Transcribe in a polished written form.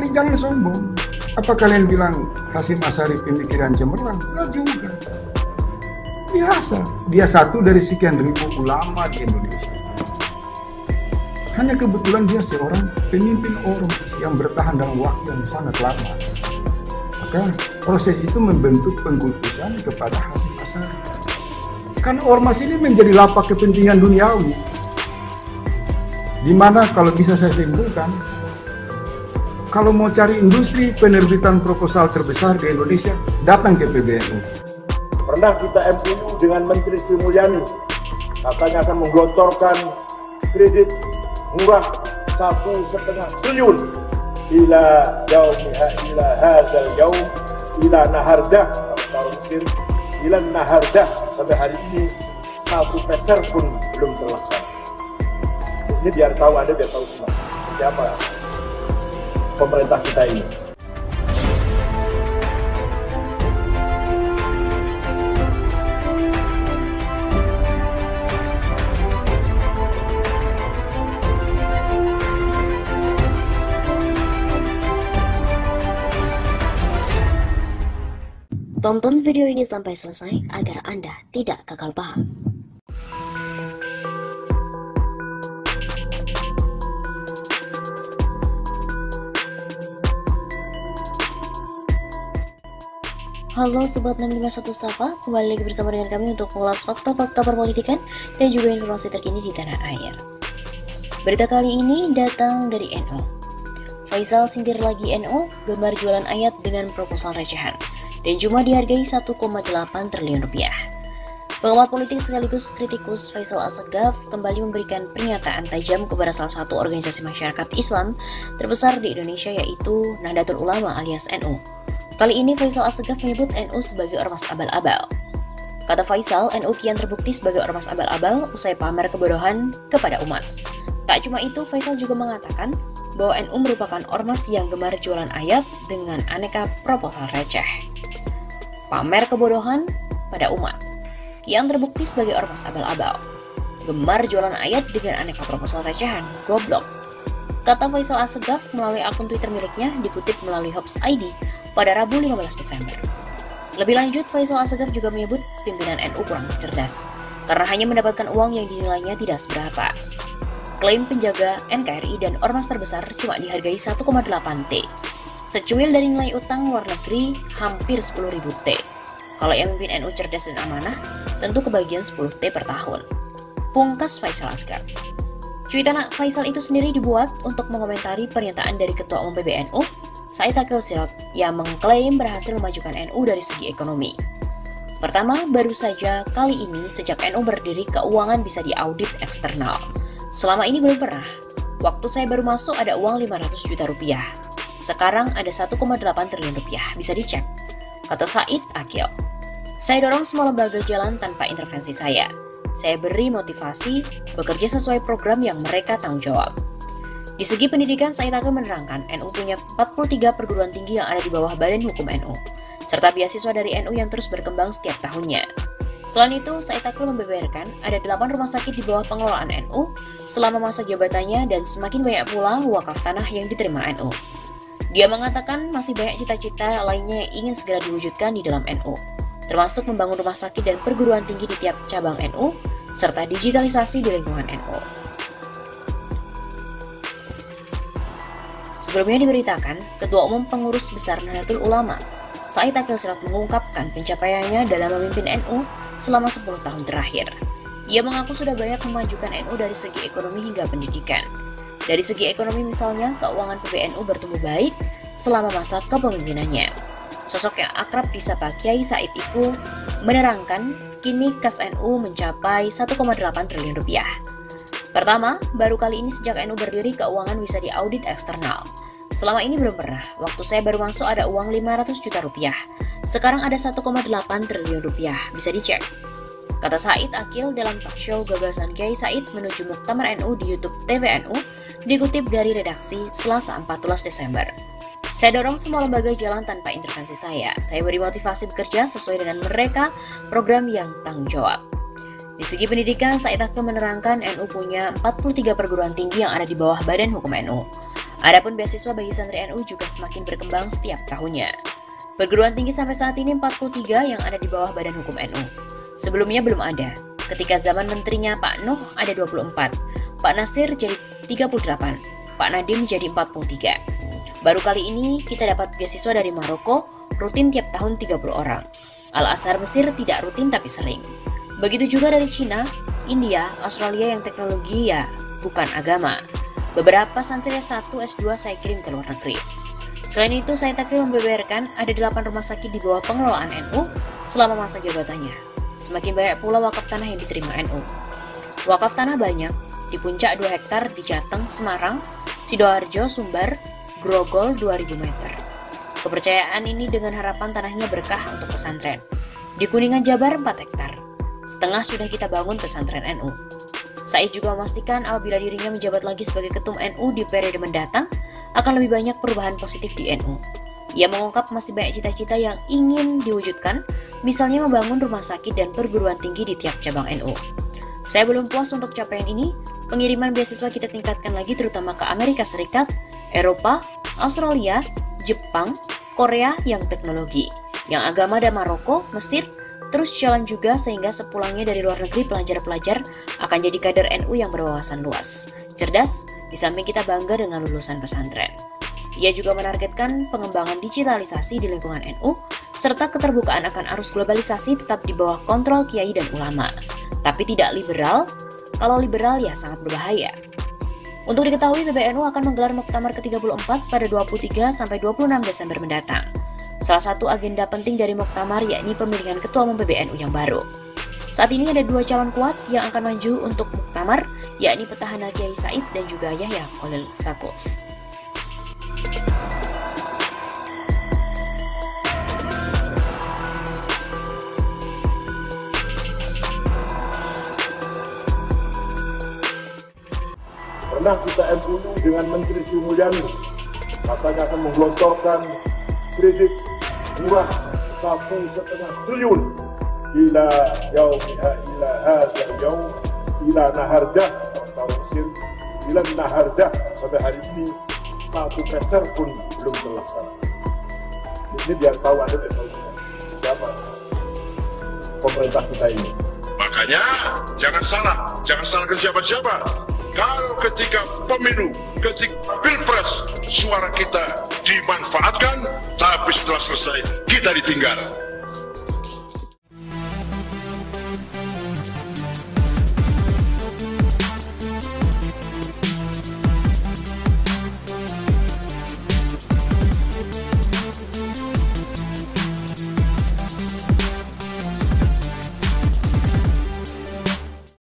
Sekali-kali jangan sombong. Apa kalian bilang Hasyim Asy'ari pemikiran cemerlang? Enggak juga. Biasa. Dia satu dari sekian ribu ulama di Indonesia. Hanya kebetulan dia seorang pemimpin ormas yang bertahan dalam waktu yang sangat lama. Maka proses itu membentuk pengkultusan kepada Hasyim Asy'ari. Kan ormas ini menjadi lapak kepentingan duniawi. Di mana kalau bisa saya simpulkan, kalau mau cari industri penerbitan proposal terbesar di Indonesia, datang ke PBNU. Pernah kita MOU dengan Menteri Sri Mulyani, katanya akan menggelontorkan kredit murah 1,5 triliun ila hadzal yaum ila nahardah ila nahardah, sampai hari ini 1 peser pun belum terlaksana. Ini biar tahu Anda, biar tahu semua seperti apa pemerintah kita ini. Tonton video ini sampai selesai agar Anda tidak gagal paham. Halo Sobat 651 Sapa, kembali lagi bersama dengan kami untuk mengulas fakta-fakta perpolitikan dan juga informasi terkini di tanah air. Berita kali ini datang dari NU. Faisal sindir lagi NU, gemar jualan ayat dengan proposal recehan, dan cuma dihargai 1,8 triliun rupiah. Pengamat politik sekaligus kritikus Faisal Assegaf kembali memberikan pernyataan tajam kepada salah satu organisasi masyarakat Islam terbesar di Indonesia, yaitu Nahdlatul Ulama alias NU. Kali ini Faisal Assegaf menyebut NU sebagai ormas abal-abal. Kata Faisal, NU kian terbukti sebagai ormas abal-abal usai pamer kebodohan kepada umat. Tak cuma itu, Faisal juga mengatakan bahwa NU merupakan ormas yang gemar jualan ayat dengan aneka proposal receh. Pamer kebodohan pada umat, kian terbukti sebagai ormas abal-abal. Gemar jualan ayat dengan aneka proposal recehan, goblok. Kata Faisal Assegaf melalui akun Twitter miliknya, dikutip melalui Hops ID pada Rabu 15 Desember. Lebih lanjut, Faisal Assegaf juga menyebut pimpinan NU kurang cerdas karena hanya mendapatkan uang yang dinilainya tidak seberapa. Klaim penjaga NKRI dan ormas terbesar cuma dihargai 1,8 T. Secuil dari nilai utang luar negeri hampir 10.000 T. Kalau yang memimpin NU cerdas dan amanah, tentu kebagian 10 T per tahun. Pungkas Faisal Assegaf. Cuitan Faisal itu sendiri dibuat untuk mengomentari pernyataan dari Ketua Umum PBNU, Said Akil Sirot, yang mengklaim berhasil memajukan NU dari segi ekonomi. Pertama, baru saja kali ini sejak NU berdiri, keuangan bisa diaudit eksternal. Selama ini belum pernah. Waktu saya baru masuk ada uang 500 juta rupiah. Sekarang ada 1,8 triliun rupiah, bisa dicek. Kata Said Akil, saya dorong semua lembaga jalan tanpa intervensi saya. Saya beri motivasi, bekerja sesuai program yang mereka tanggung jawab. Di segi pendidikan, Said Akil menerangkan NU punya 43 perguruan tinggi yang ada di bawah Badan Hukum NU, serta beasiswa dari NU yang terus berkembang setiap tahunnya. Selain itu, Said Akil membeberkan ada 8 rumah sakit di bawah pengelolaan NU selama masa jabatannya dan semakin banyak pula wakaf tanah yang diterima NU. Dia mengatakan masih banyak cita-cita lainnya yang ingin segera diwujudkan di dalam NU, termasuk membangun rumah sakit dan perguruan tinggi di tiap cabang NU, serta digitalisasi di lingkungan NU. Sebelumnya diberitakan, Ketua Umum Pengurus Besar Nahdlatul Ulama, Said Akil Sirot mengungkapkan pencapaiannya dalam memimpin NU selama 10 tahun terakhir. Ia mengaku sudah banyak memajukan NU dari segi ekonomi hingga pendidikan. Dari segi ekonomi misalnya, keuangan PBNU bertumbuh baik selama masa kepemimpinannya. Sosok yang akrab disapa Kiai Said Iku menerangkan kini kas NU mencapai 1,8 triliun rupiah. Pertama, baru kali ini sejak NU berdiri keuangan bisa diaudit eksternal. Selama ini belum pernah. Waktu saya baru masuk ada uang 500 juta rupiah. Sekarang ada 1,8 triliun rupiah, bisa dicek. Kata Said Akil dalam talk show Gagasan Kiai Said menuju Muktamar NU di YouTube TVNU, dikutip dari redaksi Selasa 14 Desember. Saya dorong semua lembaga jalan tanpa intervensi saya. Saya beri motivasi bekerja sesuai dengan mereka program yang tanggung jawab. Di segi pendidikan, Said Akil menerangkan NU punya 43 perguruan tinggi yang ada di bawah Badan Hukum NU. Adapun beasiswa bagi santri NU juga semakin berkembang setiap tahunnya. Perguruan tinggi sampai saat ini 43 yang ada di bawah Badan Hukum NU. Sebelumnya belum ada. Ketika zaman menterinya Pak Nuh ada 24, Pak Nasir jadi 38, Pak Nadiem jadi 43. Baru kali ini kita dapat beasiswa dari Maroko, rutin tiap tahun 30 orang. Al-Azhar Mesir tidak rutin tapi sering. Begitu juga dari Cina, India, Australia yang teknologi ya bukan agama. Beberapa santri S1, S2 saya kirim ke luar negeri. Selain itu, saya takrib membeberkan ada 8 rumah sakit di bawah pengelolaan NU selama masa jabatannya. Semakin banyak pula wakaf tanah yang diterima NU. Wakaf tanah banyak, di puncak 2 hektar di Jateng, Semarang, Sidoarjo, Sumbar, Grogol 2000 meter. Kepercayaan ini dengan harapan tanahnya berkah untuk pesantren. Di Kuningan, Jabar 4 hektar. Setengah sudah kita bangun pesantren NU. Said juga memastikan apabila dirinya menjabat lagi sebagai ketum NU di periode mendatang, akan lebih banyak perubahan positif di NU. Ia mengungkap masih banyak cita-cita yang ingin diwujudkan, misalnya membangun rumah sakit dan perguruan tinggi di tiap cabang NU. Saya belum puas untuk capaian ini, pengiriman beasiswa kita tingkatkan lagi terutama ke Amerika Serikat, Eropa, Australia, Jepang, Korea yang teknologi, yang agama dan Maroko, Mesir, terus jalan juga sehingga sepulangnya dari luar negeri pelajar-pelajar akan jadi kader NU yang berwawasan luas, cerdas, di samping kita bangga dengan lulusan pesantren. Ia juga menargetkan pengembangan digitalisasi di lingkungan NU, serta keterbukaan akan arus globalisasi tetap di bawah kontrol kiai dan ulama, tapi tidak liberal. Kalau liberal ya sangat berbahaya. Untuk diketahui, PBNU akan menggelar Muktamar ke-34 pada 23 sampai 26 Desember mendatang. Salah satu agenda penting dari Muktamar yakni pemilihan Ketua Umum PBNU yang baru. Saat ini ada 2 calon kuat yang akan maju untuk Muktamar, yakni petahana Kiai Said dan juga Yahya Khalil Stakuf. Pernah kita MOU dengan Menteri Sri Mulyani, katanya akan menggelontorkan kredit murah 1,5 triliun ila yaumiha ila hadzal yaum ila nahardah atau Mesir ila nahardah. Sampai hari ini 1 peser pun belum terlaksana. Ini biar tahu ada siapa pemerintah kita ini. Makanya jangan salahkan siapa-siapa. Kalau ketika pemilu, ketika pilpres, suara kita dimanfaatkan, tapi setelah selesai kita ditinggal.